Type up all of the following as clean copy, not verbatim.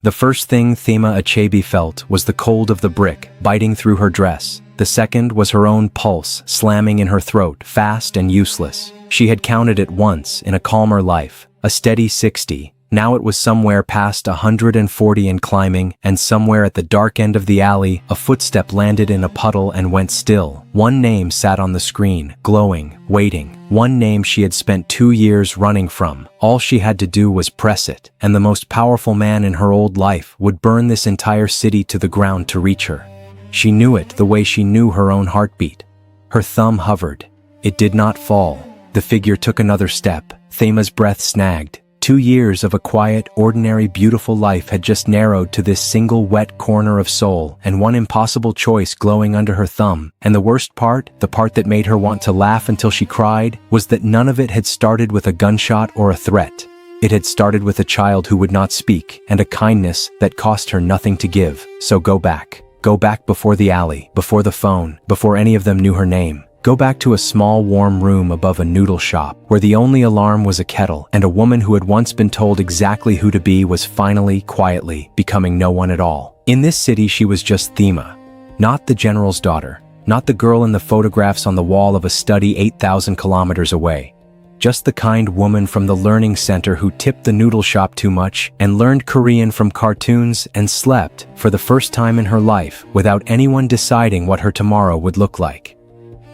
The first thing Thema Achebe felt was the cold of the brick biting through her dress. The second was her own pulse slamming in her throat, fast and useless. She had counted it once in a calmer life, a steady 60. Now it was somewhere past 140 and climbing, and somewhere at the dark end of the alley, a footstep landed in a puddle and went still. One name sat on the screen, glowing, waiting. One name she had spent 2 years running from. All she had to do was press it, and the most powerful man in her old life would burn this entire city to the ground to reach her. She knew it the way she knew her own heartbeat. Her thumb hovered. It did not fall. The figure took another step. Thema's breath snagged. 2 years of a quiet, ordinary, beautiful life had just narrowed to this single wet corner of Seoul, and one impossible choice glowing under her thumb. And the worst part, the part that made her want to laugh until she cried, was that none of it had started with a gunshot or a threat. It had started with a child who would not speak, and a kindness that cost her nothing to give. So go back. Go back before the alley, before the phone, before any of them knew her name. Go back to a small warm room above a noodle shop, where the only alarm was a kettle, and a woman who had once been told exactly who to be was finally, quietly, becoming no one at all. In this city she was just Thema. Not the general's daughter. Not the girl in the photographs on the wall of a study 8,000 kilometers away. Just the kind woman from the learning center who tipped the noodle shop too much and learned Korean from cartoons and slept, for the first time in her life, without anyone deciding what her tomorrow would look like.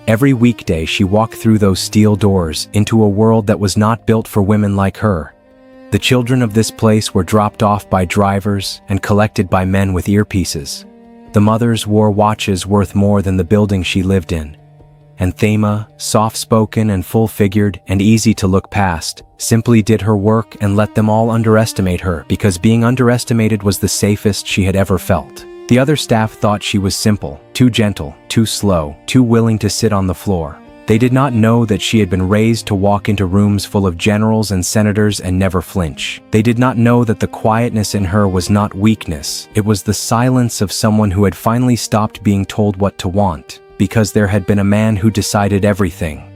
Every weekday she walked through those steel doors into a world that was not built for women like her. The children of this place were dropped off by drivers and collected by men with earpieces. The mothers wore watches worth more than the building she lived in. And Thema, soft-spoken and full-figured and easy to look past, simply did her work and let them all underestimate her, because being underestimated was the safest she had ever felt. The other staff thought she was simple, too gentle, too slow, too willing to sit on the floor. They did not know that she had been raised to walk into rooms full of generals and senators and never flinch. They did not know that the quietness in her was not weakness. It was the silence of someone who had finally stopped being told what to want, because there had been a man who decided everything.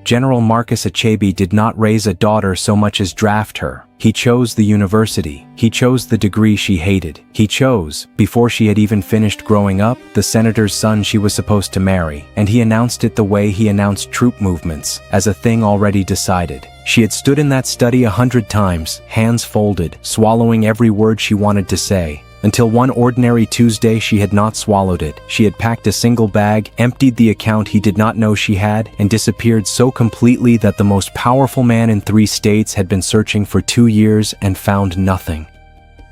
General Marcus Achebe did not raise a daughter so much as draft her. He chose the university. He chose the degree she hated. He chose, before she had even finished growing up, the senator's son she was supposed to marry, and he announced it the way he announced troop movements, as a thing already decided. She had stood in that study 100 times, hands folded, swallowing every word she wanted to say. Until one ordinary Tuesday she had not swallowed it. She had packed a single bag, emptied the account he did not know she had, and disappeared so completely that the most powerful man in 3 states had been searching for 2 years and found nothing.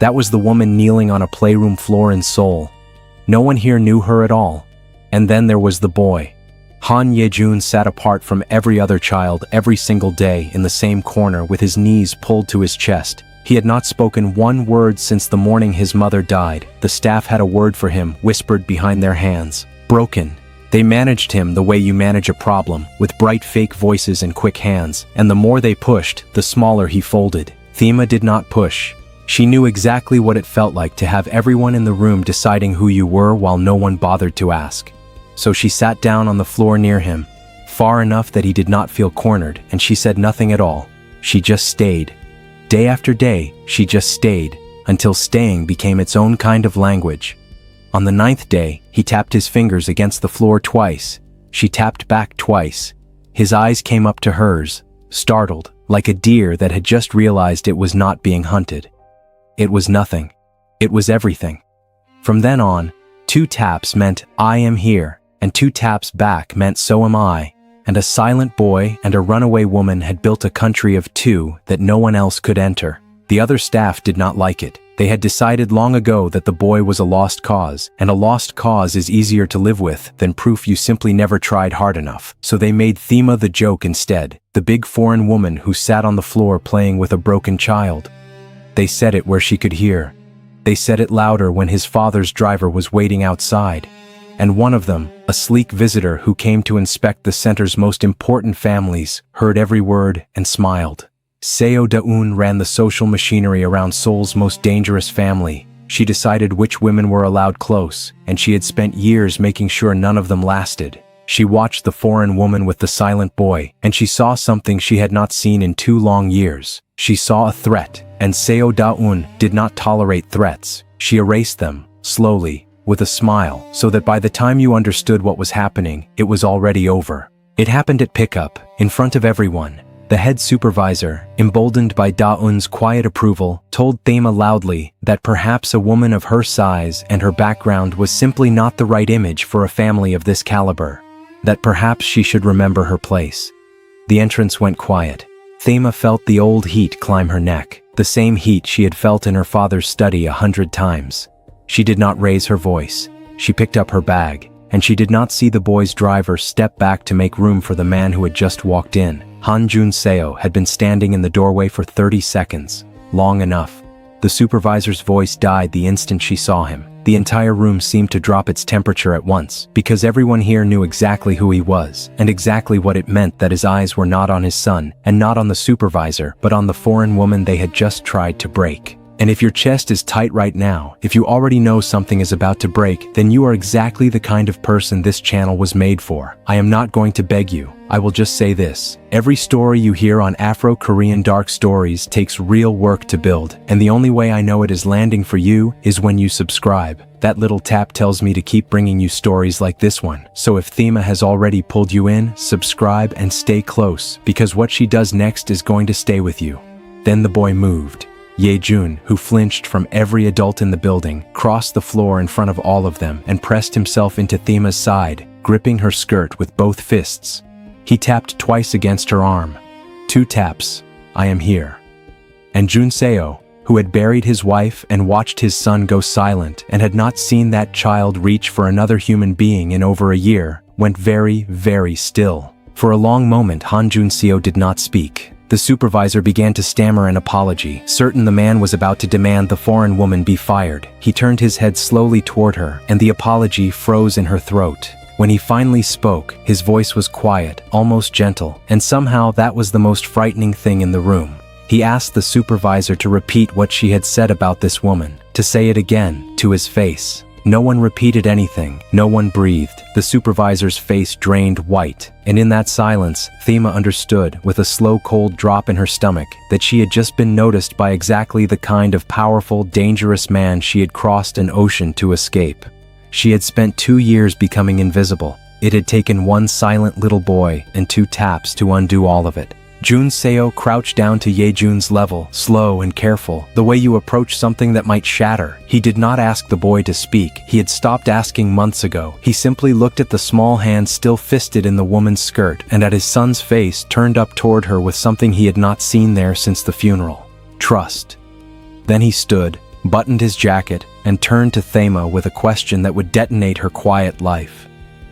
That was the woman kneeling on a playroom floor in Seoul. No one here knew her at all. And then there was the boy. Han Joon-seo sat apart from every other child every single day in the same corner with his knees pulled to his chest. He had not spoken one word since the morning his mother died. The staff had a word for him, whispered behind their hands. Broken. They managed him the way you manage a problem, with bright fake voices and quick hands, and the more they pushed, the smaller he folded. Thema did not push. She knew exactly what it felt like to have everyone in the room deciding who you were while no one bothered to ask. So she sat down on the floor near him, far enough that he did not feel cornered, and she said nothing at all. She just stayed. Day after day, she just stayed, until staying became its own kind of language. On the 9th day, he tapped his fingers against the floor twice. She tapped back twice. His eyes came up to hers, startled, like a deer that had just realized it was not being hunted. It was nothing. It was everything. From then on, 2 taps meant, "I am here," and 2 taps back meant, "So am I." And a silent boy and a runaway woman had built a country of 2 that no one else could enter. The other staff did not like it. They had decided long ago that the boy was a lost cause, and a lost cause is easier to live with than proof you simply never tried hard enough. So they made Thema the joke instead, the big foreign woman who sat on the floor playing with a broken child. They said it where she could hear. They said it louder when his father's driver was waiting outside. And one of them, a sleek visitor who came to inspect the center's most important families, heard every word and smiled. Seo Da-eun ran the social machinery around Seoul's most dangerous family. She decided which women were allowed close, and she had spent years making sure none of them lasted. She watched the foreign woman with the silent boy, and she saw something she had not seen in 2 long years. She saw a threat, And Seo Da-un did not tolerate threats. She erased them, slowly, with a smile, so that by the time you understood what was happening, it was already over. It happened at pickup, in front of everyone. The head supervisor, emboldened by Da-un's quiet approval, told Thema loudly that perhaps a woman of her size and her background was simply not the right image for a family of this caliber. That perhaps she should remember her place. The entrance went quiet. Thema felt the old heat climb her neck, the same heat she had felt in her father's study 100 times. She did not raise her voice. She picked up her bag, and she did not see the boy's driver step back to make room for the man who had just walked in. Han Joon-seo had been standing in the doorway for 30 seconds, long enough. The supervisor's voice died the instant she saw him. The entire room seemed to drop its temperature at once, because everyone here knew exactly who he was, and exactly what it meant that his eyes were not on his son, and not on the supervisor, but on the foreign woman they had just tried to break. And if your chest is tight right now, if you already know something is about to break, then you are exactly the kind of person this channel was made for. I am not going to beg you. I will just say this. Every story you hear on Afro-Korean Dark Stories takes real work to build, and the only way I know it is landing for you is when you subscribe. That little tap tells me to keep bringing you stories like this one. So if Thema has already pulled you in, subscribe and stay close, because what she does next is going to stay with you. Then the boy moved. Ye-jun, who flinched from every adult in the building, crossed the floor in front of all of them and pressed himself into Thema's side, gripping her skirt with both fists. He tapped twice against her arm. 2 taps. I am here. And Joon-seo, who had buried his wife and watched his son go silent and had not seen that child reach for another human being in over a year, went very, very still. For a long moment, Han Joon-seo did not speak. The supervisor began to stammer an apology, certain the man was about to demand the foreign woman be fired. He turned his head slowly toward her, and the apology froze in her throat. When he finally spoke, his voice was quiet, almost gentle, and somehow that was the most frightening thing in the room. He asked the supervisor to repeat what she had said about this woman, to say it again, to his face. No one repeated anything, no one breathed. The supervisor's face drained white, and in that silence, Thema understood, with a slow cold drop in her stomach, that she had just been noticed by exactly the kind of powerful, dangerous man she had crossed an ocean to escape. She had spent 2 years becoming invisible. It had taken 1 silent little boy and 2 taps to undo all of it. Joon-seo crouched down to Ye-jun's level, slow and careful, the way you approach something that might shatter. He did not ask the boy to speak. He had stopped asking months ago. He simply looked at the small hand still fisted in the woman's skirt, and at his son's face turned up toward her with something he had not seen there since the funeral. Trust. Then he stood, buttoned his jacket, and turned to Thema with a question that would detonate her quiet life.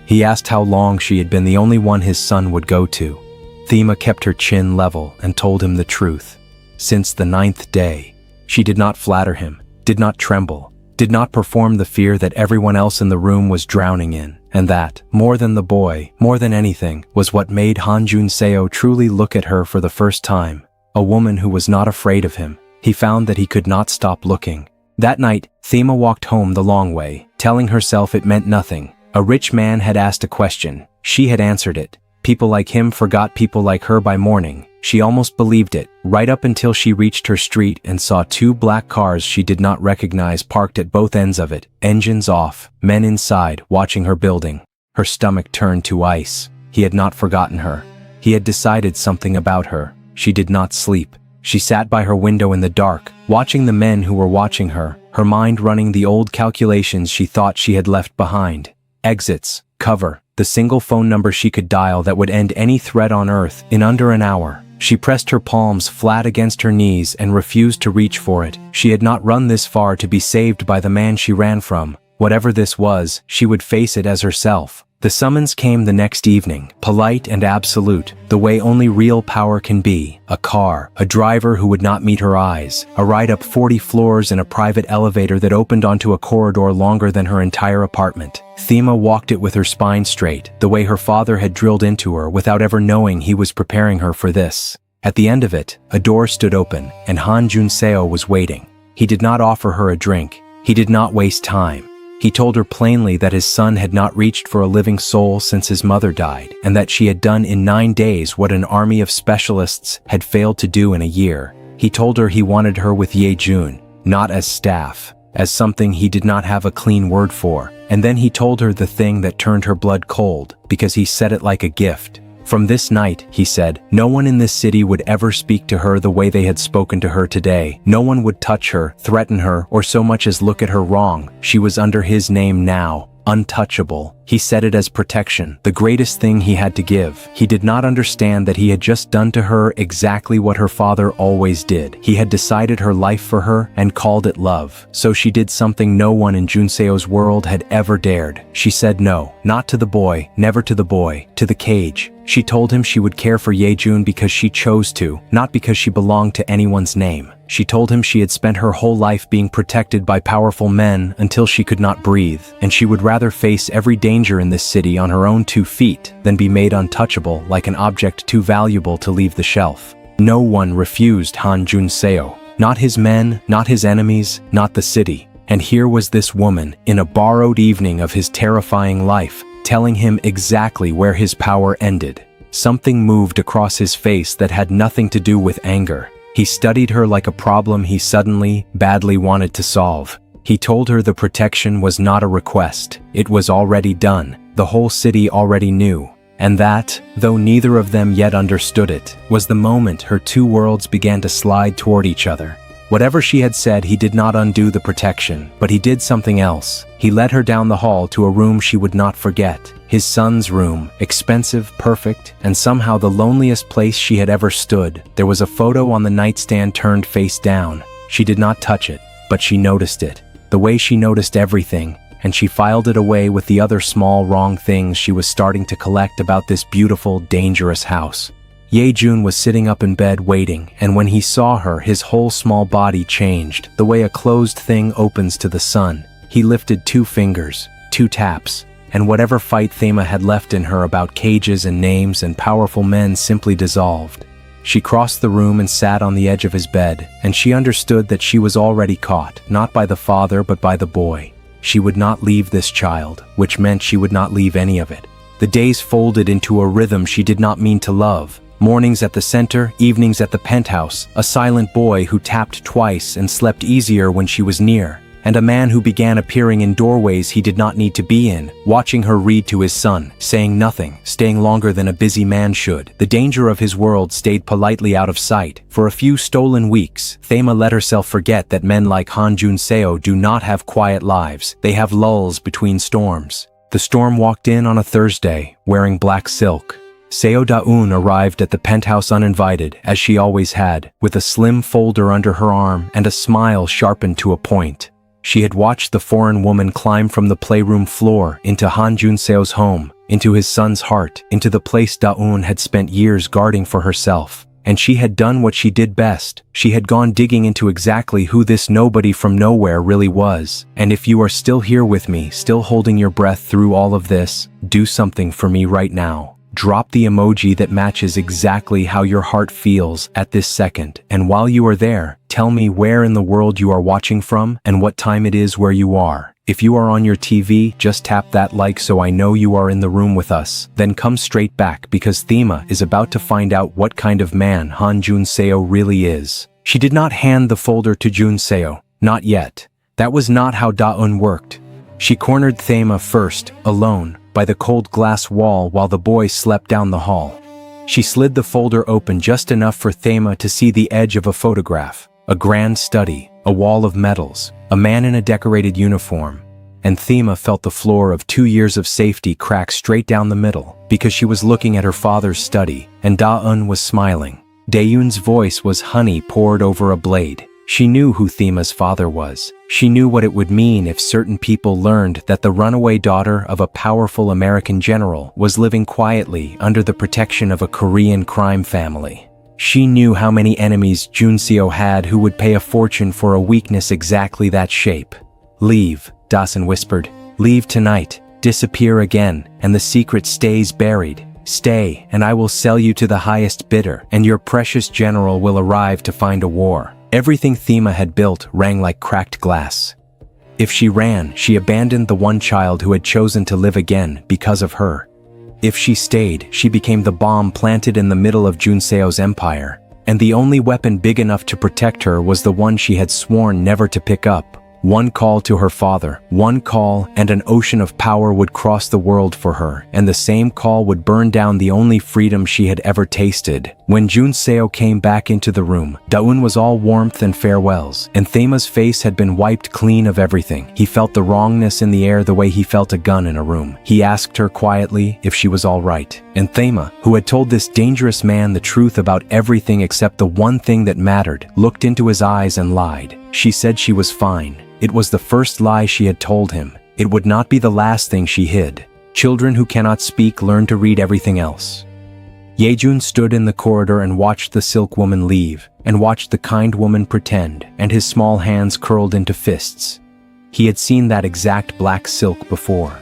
He asked how long she had been the only one his son would go to. Thema kept her chin level and told him the truth. Since the 9th day. She did not flatter him, did not tremble, did not perform the fear that everyone else in the room was drowning in, and that, more than the boy, more than anything, was what made Han Joon-seo truly look at her for the first time. A woman who was not afraid of him. He found that he could not stop looking. That night, Thema walked home the long way, telling herself it meant nothing. A rich man had asked a question. She had answered it. People like him forgot people like her by morning. She almost believed it, right up until she reached her street and saw 2 black cars she did not recognize parked at both ends of it, engines off, men inside, watching her building. Her stomach turned to ice. He had not forgotten her. He had decided something about her. She did not sleep. She sat by her window in the dark, watching the men who were watching her, her mind running the old calculations she thought she had left behind. Exits, cover, the single phone number she could dial that would end any threat on earth in under an hour. She pressed her palms flat against her knees and refused to reach for it. She had not run this far to be saved by the man she ran from. Whatever this was, she would face it as herself. The summons came the next evening, polite and absolute, the way only real power can be. A car, a driver who would not meet her eyes, a ride up 40 floors in a private elevator that opened onto a corridor longer than her entire apartment. Thema walked it with her spine straight, the way her father had drilled into her without ever knowing he was preparing her for this. At the end of it, a door stood open, and Han Joon-seo was waiting. He did not offer her a drink. He did not waste time. He told her plainly that his son had not reached for a living soul since his mother died, and that she had done in 9 days what an army of specialists had failed to do in a year. He told her he wanted her with Ye-jun, not as staff, as something he did not have a clean word for. And then he told her the thing that turned her blood cold, because he said it like a gift. From this night, he said, no one in this city would ever speak to her the way they had spoken to her today. No one would touch her, threaten her, or so much as look at her wrong. She was under his name now. Untouchable. He said it as protection, the greatest thing he had to give. He did not understand that he had just done to her exactly what her father always did. He had decided her life for her and called it love. So she did something no one in Joon-seo's world had ever dared. She said no, not to the boy, never to the boy, to the cage. She told him she would care for Ye-jun because she chose to, not because she belonged to anyone's name. She told him she had spent her whole life being protected by powerful men until she could not breathe, and she would rather face every danger in this city on her own 2 feet than be made untouchable like an object too valuable to leave the shelf. No one refused Han Joon-seo. Not his men, not his enemies, not the city. And here was this woman, in a borrowed evening of his terrifying life, telling him exactly where his power ended. Something moved across his face that had nothing to do with anger. He studied her like a problem he suddenly, badly wanted to solve. He told her the protection was not a request. It was already done. The whole city already knew. And that, though neither of them yet understood it, was the moment her 2 worlds began to slide toward each other. Whatever she had said, he did not undo the protection, but he did something else. He led her down the hall to a room she would not forget. His son's room, expensive, perfect, and somehow the loneliest place she had ever stood. There was a photo on the nightstand turned face down. She did not touch it, but she noticed it. The way she noticed everything, and she filed it away with the other small wrong things she was starting to collect about this beautiful, dangerous house. Ye-jun was sitting up in bed waiting, and when he saw her, his whole small body changed, the way a closed thing opens to the sun. He lifted 2 fingers, 2 taps, and whatever fight Thema had left in her about cages and names and powerful men simply dissolved. She crossed the room and sat on the edge of his bed, and she understood that she was already caught, not by the father but by the boy. She would not leave this child, which meant she would not leave any of it. The days folded into a rhythm she did not mean to love. Mornings at the center, evenings at the penthouse, a silent boy who tapped twice and slept easier when she was near, and a man who began appearing in doorways he did not need to be in, watching her read to his son, saying nothing, staying longer than a busy man should. The danger of his world stayed politely out of sight. For a few stolen weeks, Thema let herself forget that men like Han Joon-seo do not have quiet lives. They have lulls between storms. The storm walked in on a Thursday, wearing black silk. Seo Da-eun arrived at the penthouse uninvited, as she always had, with a slim folder under her arm and a smile sharpened to a point. She had watched the foreign woman climb from the playroom floor into Han Joon-seo's home, into his son's heart, into the place Da-eun had spent years guarding for herself. And she had done what she did best. She had gone digging into exactly who this nobody from nowhere really was. And if you are still here with me, still holding your breath through all of this, do something for me right now. Drop the emoji that matches exactly how your heart feels at this second. And while you are there, tell me where in the world you are watching from and what time it is where you are. If you are on your TV, just tap that like so I know you are in the room with us. Then come straight back because Thema is about to find out what kind of man Han Joon-seo really is. She did not hand the folder to Joon-seo. Not yet. That was not how Da-eun worked. She cornered Thema first, alone, by the cold glass wall while the boy slept down the hall. She slid the folder open just enough for Thema to see the edge of a photograph, a grand study, a wall of medals, a man in a decorated uniform, and Thema felt the floor of 2 years of safety crack straight down the middle because she was looking at her father's study, and Da-eun was smiling. Daeun's voice was honey poured over a blade. She knew who Thema's father was. She knew what it would mean if certain people learned that the runaway daughter of a powerful American general was living quietly under the protection of a Korean crime family. She knew how many enemies Joon-seo had who would pay a fortune for a weakness exactly that shape. Leave, Dawson whispered. Leave tonight. Disappear again, and the secret stays buried. Stay, and I will sell you to the highest bidder, and your precious general will arrive to find a war. Everything Thema had built rang like cracked glass. If she ran, she abandoned the one child who had chosen to live again because of her. If she stayed, she became the bomb planted in the middle of Joon-seo's empire. and the only weapon big enough to protect her was the one she had sworn never to pick up. One call to her father, one call, and an ocean of power would cross the world for her, and the same call would burn down the only freedom she had ever tasted. When Joon-seo came back into the room, Da-eun was all warmth and farewells, and Thema's face had been wiped clean of everything. He felt the wrongness in the air the way he felt a gun in a room. He asked her quietly if she was all right, and Thema, who had told this dangerous man the truth about everything except the one thing that mattered, looked into his eyes and lied. She said she was fine. It was the first lie she had told him. It would not be the last thing she hid. Children who cannot speak learn to read everything else. Yejun stood in the corridor and watched the silk woman leave, and watched the kind woman pretend, and his small hands curled into fists. He had seen that exact black silk before.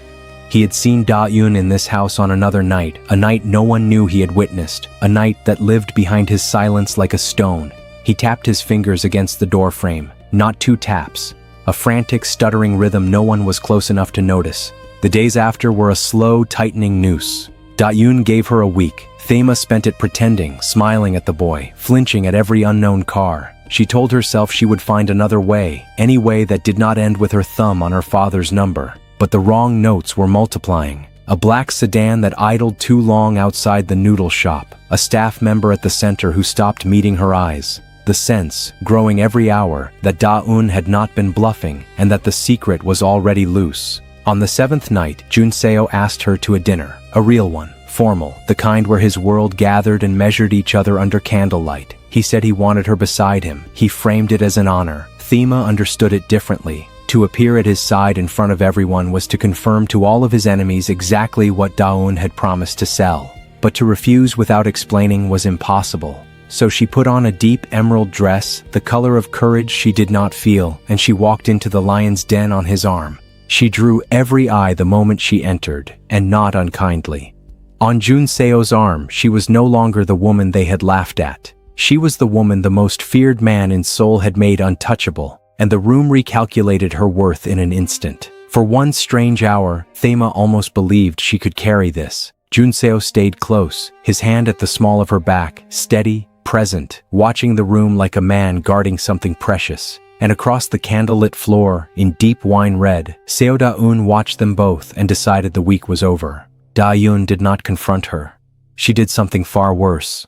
He had seen Da-eun in this house on another night, a night no one knew he had witnessed, a night that lived behind his silence like a stone. He tapped his fingers against the doorframe, not 2 taps. A frantic, stuttering rhythm no one was close enough to notice. The days after were a slow, tightening noose. Da-eun gave her a week. Thema spent it pretending, smiling at the boy, flinching at every unknown car. She told herself she would find another way, any way that did not end with her thumb on her father's number. But the wrong notes were multiplying. A black sedan that idled too long outside the noodle shop. A staff member at the center who stopped meeting her eyes. The sense, growing every hour, that Da-eun had not been bluffing and that the secret was already loose. On the 7th night, Joon-seo asked her to a dinner, a real one, formal, the kind where his world gathered and measured each other under candlelight. He said he wanted her beside him. He framed it as an honor. Thema understood it differently. To appear at his side in front of everyone was to confirm to all of his enemies exactly what Da-eun had promised to sell. But to refuse without explaining was impossible. So she put on a deep emerald dress, the color of courage she did not feel, and she walked into the lion's den on his arm. She drew every eye the moment she entered, and not unkindly. On Joon-seo's arm, she was no longer the woman they had laughed at. She was the woman the most feared man in Seoul had made untouchable, and the room recalculated her worth in an instant. For one strange hour, Thema almost believed she could carry this. Joon-seo stayed close, his hand at the small of her back, steady, present, watching the room like a man guarding something precious. And across the candlelit floor, in deep wine red, Seo Da-eun watched them both and decided the week was over. Da-eun did not confront her. She did something far worse.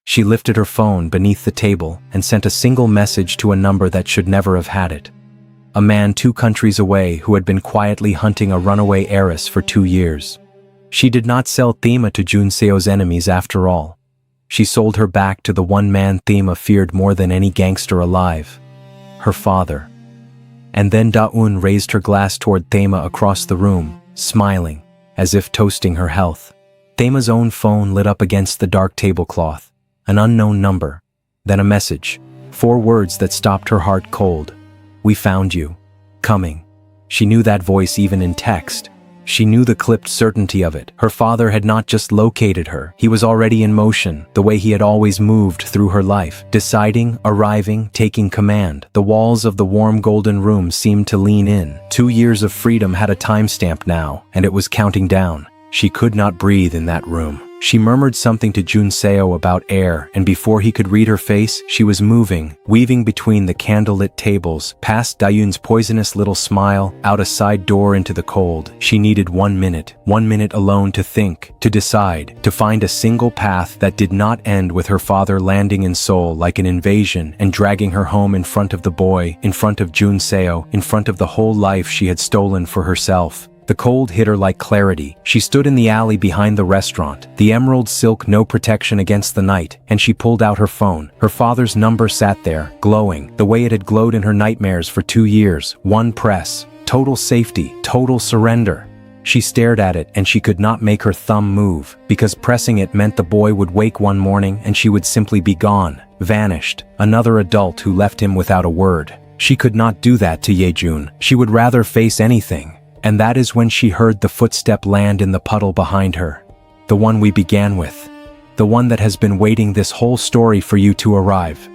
She lifted her phone beneath the table and sent a single message to a number that should never have had it. A man 2 countries away who had been quietly hunting a runaway heiress for 2 years. She did not sell Thema to Joon-seo's enemies after all. She sold her back to the one man Thema feared more than any gangster alive. Her father. And then Da-eun raised her glass toward Thema across the room, smiling, as if toasting her health. Thema's own phone lit up against the dark tablecloth. An unknown number. Then a message. 4 words that stopped her heart cold. "We found you. Coming." She knew that voice even in text. She knew the clipped certainty of it. Her father had not just located her. He was already in motion, the way he had always moved through her life, deciding, arriving, taking command. The walls of the warm golden room seemed to lean in. 2 years of freedom had a timestamp now, and it was counting down. She could not breathe in that room. She murmured something to Joon-seo about air, and before he could read her face, she was moving, weaving between the candlelit tables, past Da-eun's poisonous little smile, out a side door into the cold. She needed 1 minute alone to think, to decide, to find a single path that did not end with her father landing in Seoul like an invasion and dragging her home in front of the boy, in front of Joon-seo, in front of the whole life she had stolen for herself. The cold hit her like clarity. She stood in the alley behind the restaurant, the emerald silk no protection against the night, and she pulled out her phone. Her father's number sat there, glowing, the way it had glowed in her nightmares for 2 years. 1 press. Total safety, total surrender. She stared at it and she could not make her thumb move, because pressing it meant the boy would wake one morning and she would simply be gone, vanished, another adult who left him without a word. She could not do that to Yejun. She would rather face anything. And that is when she heard the footstep land in the puddle behind her. The one we began with. The one that has been waiting this whole story for you to arrive.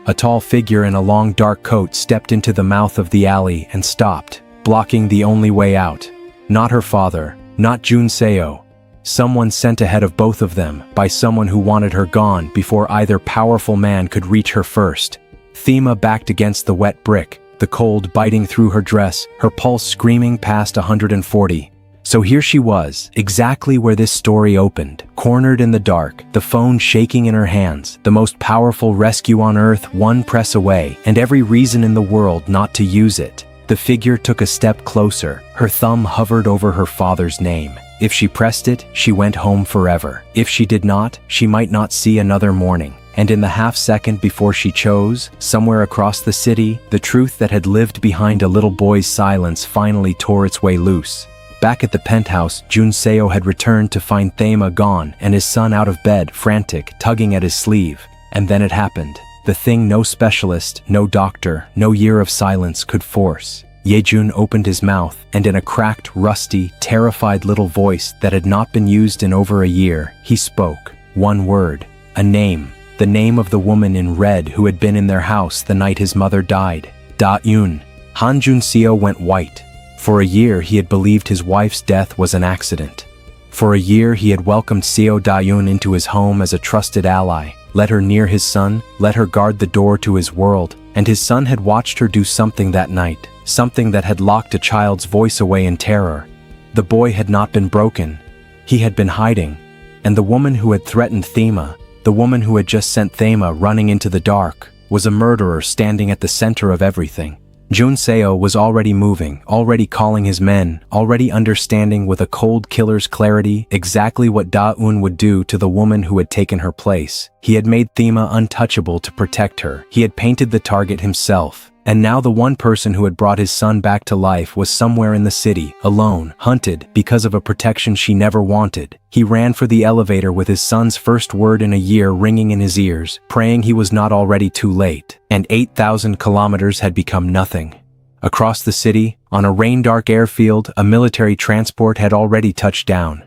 A tall figure in a long dark coat stepped into the mouth of the alley and stopped, blocking the only way out. Not her father, not Joon-seo. Someone sent ahead of both of them, by someone who wanted her gone before either powerful man could reach her first. Thema backed against the wet brick, the cold biting through her dress, her pulse screaming past 140. So here she was, exactly where this story opened, cornered in the dark, the phone shaking in her hands, the most powerful rescue on earth one press away, and every reason in the world not to use it. The figure took a step closer, her thumb hovered over her father's name. If she pressed it, she went home forever. If she did not, she might not see another morning. And in the half-second before she chose, somewhere across the city, the truth that had lived behind a little boy's silence finally tore its way loose. Back at the penthouse, Joon-seo had returned to find Thema gone and his son out of bed, frantic, tugging at his sleeve. And then it happened. The thing no specialist, no doctor, no year of silence could force. Ye-jun opened his mouth, and in a cracked, rusty, terrified little voice that had not been used in over a year, he spoke. One word. A name. The name of the woman in red who had been in their house the night his mother died. Da-eun. Han Joon-seo went white. For a year he had believed his wife's death was an accident. For a year he had welcomed Seo Da-eun into his home as a trusted ally, let her near his son, let her guard the door to his world, and his son had watched her do something that night, something that had locked a child's voice away in terror. The boy had not been broken. He had been hiding. And the woman who had threatened Thema, the woman who had just sent Thema running into the dark, was a murderer standing at the center of everything. Joon-seo was already moving, already calling his men, already understanding with a cold killer's clarity exactly what Da-eun would do to the woman who had taken her place. He had made Thema untouchable to protect her. He had painted the target himself. And now the one person who had brought his son back to life was somewhere in the city, alone, hunted, because of a protection she never wanted. He ran for the elevator with his son's first word in a year ringing in his ears, praying he was not already too late. And 8,000 kilometers had become nothing. Across the city, on a rain-dark airfield, a military transport had already touched down.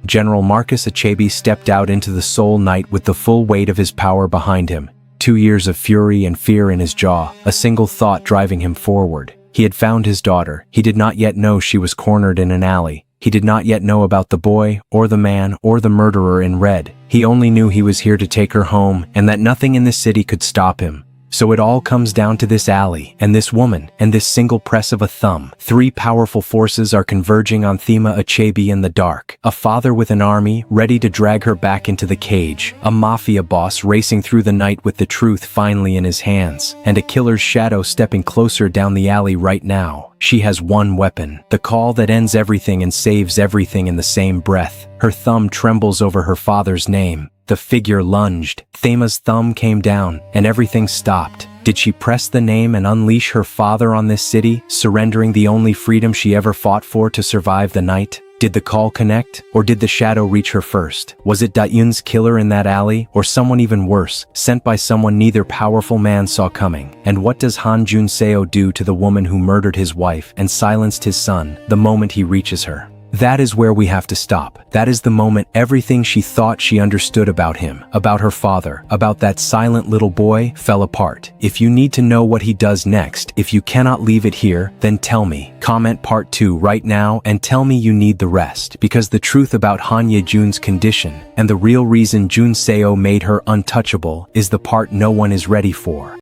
General Marcus Achebe stepped out into the Seoul night with the full weight of his power behind him. 2 years of fury and fear in his jaw, a single thought driving him forward. He had found his daughter. He did not yet know she was cornered in an alley. He did not yet know about the boy, or the man, or the murderer in red. He only knew he was here to take her home, and that nothing in the city could stop him. So it all comes down to this alley, and this woman, and this single press of a thumb. 3 powerful forces are converging on Thema Achebe in the dark. A father with an army, ready to drag her back into the cage. A mafia boss racing through the night with the truth finally in his hands. And a killer's shadow stepping closer down the alley right now. She has one weapon. The call that ends everything and saves everything in the same breath. Her thumb trembles over her father's name. The figure lunged. Thema's thumb came down, and everything stopped. Did she press the name and unleash her father on this city, surrendering the only freedom she ever fought for to survive the night? Did the call connect, or did the shadow reach her first? Was it Da-eun's killer in that alley, or someone even worse, sent by someone neither powerful man saw coming? And what does Han Joon-seo do to the woman who murdered his wife and silenced his son the moment he reaches her? That is where we have to stop. That is the moment everything she thought she understood about him, about her father, about that silent little boy, fell apart. If you need to know what he does next, if you cannot leave it here, then tell me. Comment part 2 right now and tell me you need the rest, because the truth about Han Ye-jun's condition and the real reason Joon-seo made her untouchable is the part no one is ready for.